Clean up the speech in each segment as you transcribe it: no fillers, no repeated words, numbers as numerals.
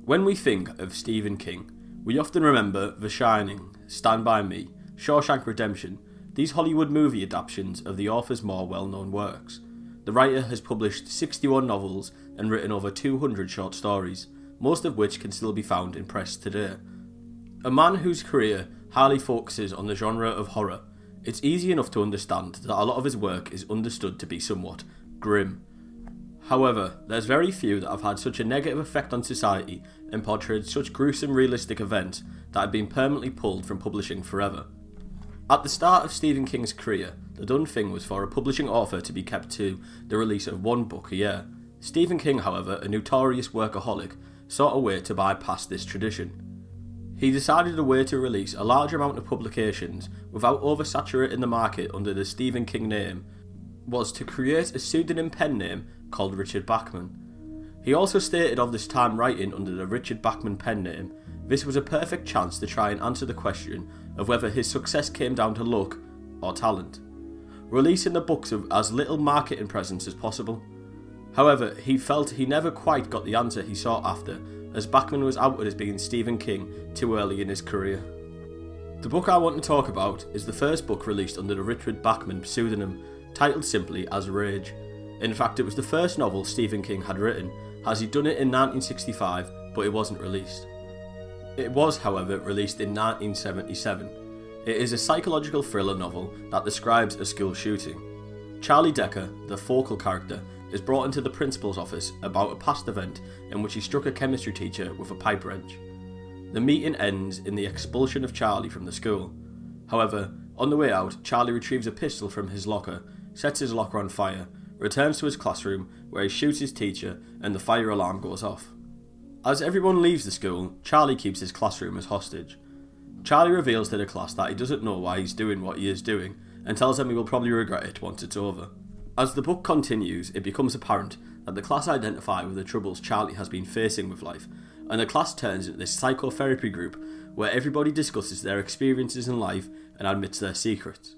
When we think of Stephen King, we often remember The Shining, Stand By Me, Shawshank Redemption, these Hollywood movie adaptations of the author's more well-known works. The writer has published 61 novels and written over 200 short stories, most of which can still be found in press today. A man whose career highly focuses on the genre of horror, it's easy enough to understand that a lot of his work is understood to be somewhat grim. However, there's very few that have had such a negative effect on society and portrayed such gruesome realistic events that have been permanently pulled from publishing forever. At the start of Stephen King's career, the done thing was for a publishing author to be kept to the release of one book a year. Stephen King, however, a notorious workaholic, sought a way to bypass this tradition. He decided a way to release a large amount of publications without oversaturating the market under the Stephen King name was to create a pseudonym pen name called Richard Bachman. He also stated of this time writing under the Richard Bachman pen name, this was a perfect chance to try and answer the question of whether his success came down to luck or talent, releasing the books of as little marketing presence as possible. However, he felt he never quite got the answer he sought after, as Bachman was outed as being Stephen King too early in his career. The book I want to talk about is the first book released under the Richard Bachman pseudonym, titled simply as Rage. In fact, it was the first novel Stephen King had written, as he'd done it in 1965, but it wasn't released. It was, however, released in 1977. It is a psychological thriller novel that describes a school shooting. Charlie Decker, the focal character, is brought into the principal's office about a past event in which he struck a chemistry teacher with a pipe wrench. The meeting ends in the expulsion of Charlie from the school. However, on the way out, Charlie retrieves a pistol from his locker, sets his locker on fire, returns to his classroom where he shoots his teacher and the fire alarm goes off. As everyone leaves the school, Charlie keeps his classroom as hostage. Charlie reveals to the class that he doesn't know why he's doing what he is doing and tells them he will probably regret it once it's over. As the book continues, it becomes apparent that the class identify with the troubles Charlie has been facing with life, and the class turns into this psychotherapy group where everybody discusses their experiences in life and admits their secrets.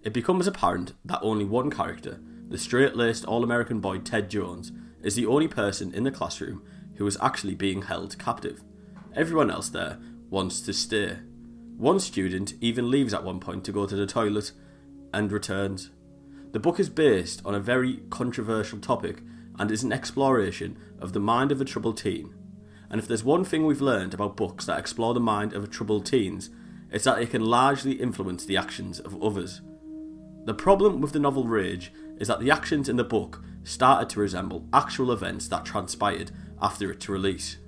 It becomes apparent that only one character, the straight-laced all-American boy Ted Jones, is the only person in the classroom who is actually being held captive. Everyone else there wants to stay. One student even leaves at one point to go to the toilet and returns. The book is based on a very controversial topic and is an exploration of the mind of a troubled teen. And if there's one thing we've learned about books that explore the mind of troubled teens, it's that it can largely influence the actions of others. The problem with the novel Rage is that the actions in the book started to resemble actual events that transpired after its release.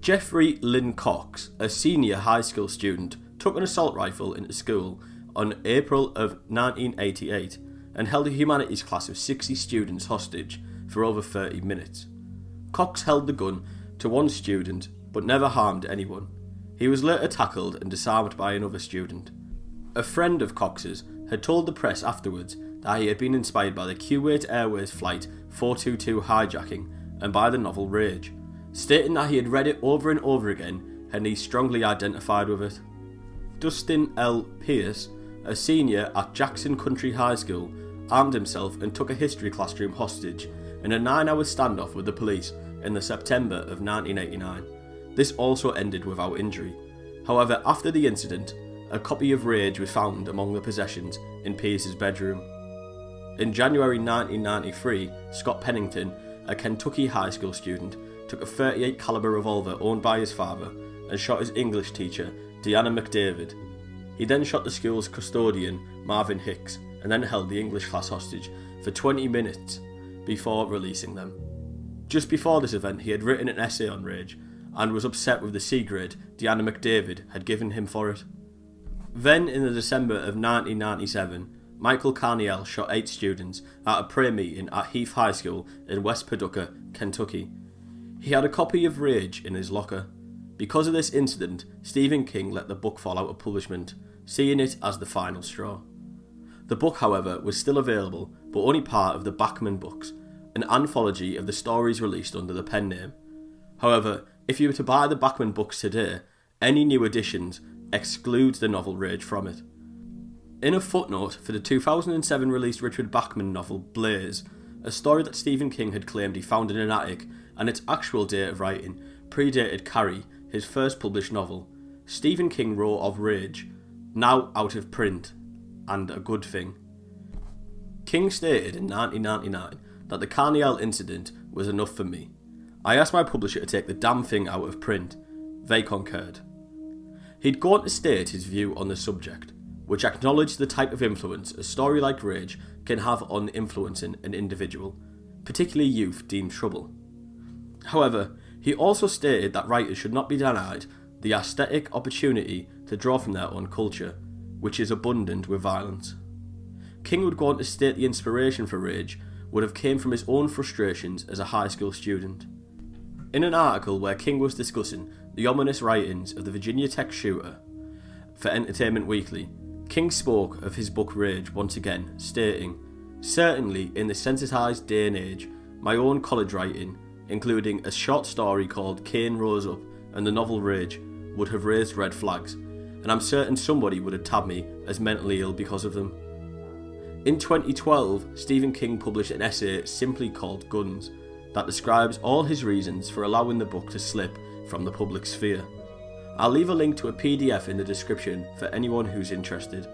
Jeffrey Lynn Cox, a senior high school student, took an assault rifle into school on April of 1988 and held a humanities class of 60 students hostage for over 30 minutes. Cox held the gun to one student but never harmed anyone. He was later tackled and disarmed by another student. A friend of Cox's had told the press afterwards that he had been inspired by the Kuwait Airways Flight 422 hijacking and by the novel Rage, stating that he had read it over and over again and he strongly identified with it. Dustin L. Pierce, a senior at Jackson Country High School, armed himself and took a history classroom hostage in a 9-hour standoff with the police in the September of 1989. This also ended without injury. However, after the incident, a copy of Rage was found among the possessions in Pierce's bedroom. In January 1993, Scott Pennington, a Kentucky high school student, took a .38 caliber revolver owned by his father and shot his English teacher, Deanna McDavid. He then shot the school's custodian, Marvin Hicks, and then held the English class hostage for 20 minutes before releasing them. Just before this event, he had written an essay on Rage and was upset with the C grade Deanna McDavid had given him for it. Then, in the December of 1997, Michael Carniel shot 8 students at a prayer meeting at Heath High School in West Paducah, Kentucky. He had a copy of Rage in his locker. Because of this incident, Stephen King let the book fall out of publishment, seeing it as the final straw. The book, however, was still available, but only part of the Bachman books, an anthology of the stories released under the pen name. However, if you were to buy the Bachman books today, any new editions excludes the novel Rage from it. In a footnote for the 2007 released Richard Bachman novel Blaze, a story that Stephen King had claimed he found in an attic and its actual date of writing predated Carrie, his first published novel. Stephen King wrote of Rage, now out of print, and a good thing. King stated in 1999 that the Carniel incident was enough for me. I asked my publisher to take the damn thing out of print. They concurred. He'd go on to state his view on the subject, which acknowledged the type of influence a story like Rage can have on influencing an individual, particularly youth deemed trouble. However, he also stated that writers should not be denied the aesthetic opportunity to draw from their own culture, which is abundant with violence. King would go on to state the inspiration for Rage would have came from his own frustrations as a high school student. In an article where King was discussing the ominous writings of the Virginia Tech shooter for Entertainment Weekly, King spoke of his book Rage once again, stating, "Certainly in the sensitised day and age, my own college writing, including a short story called Cain Rose Up and the novel Rage, would have raised red flags, and I'm certain somebody would have tabbed me as mentally ill because of them." In 2012, Stephen King published an essay simply called Guns that describes all his reasons for allowing the book to slip from the public sphere. I'll leave a link to a PDF in the description for anyone who's interested,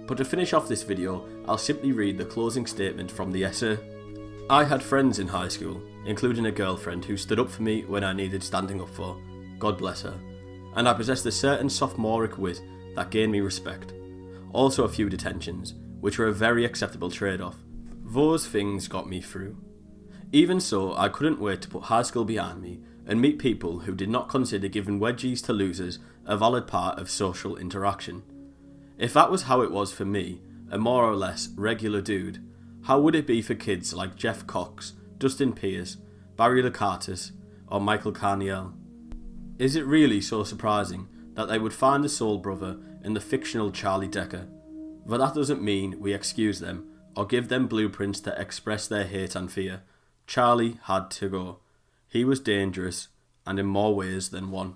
but to finish off this video, I'll simply read the closing statement from the essay. "I had friends in high school, including a girlfriend who stood up for me when I needed standing up for, God bless her, and I possessed a certain sophomoric wit that gained me respect. Also a few detentions, which were a very acceptable trade-off. Those things got me through. Even so, I couldn't wait to put high school behind me and meet people who did not consider giving wedgies to losers a valid part of social interaction. If that was how it was for me, a more or less regular dude, how would it be for kids like Jeff Cox, Dustin Pierce, Barry Lukatis, or Michael Carniel? Is it really so surprising that they would find a soul brother in the fictional Charlie Decker? But that doesn't mean we excuse them or give them blueprints to express their hate and fear. Charlie had to go. He was dangerous, and in more ways than one."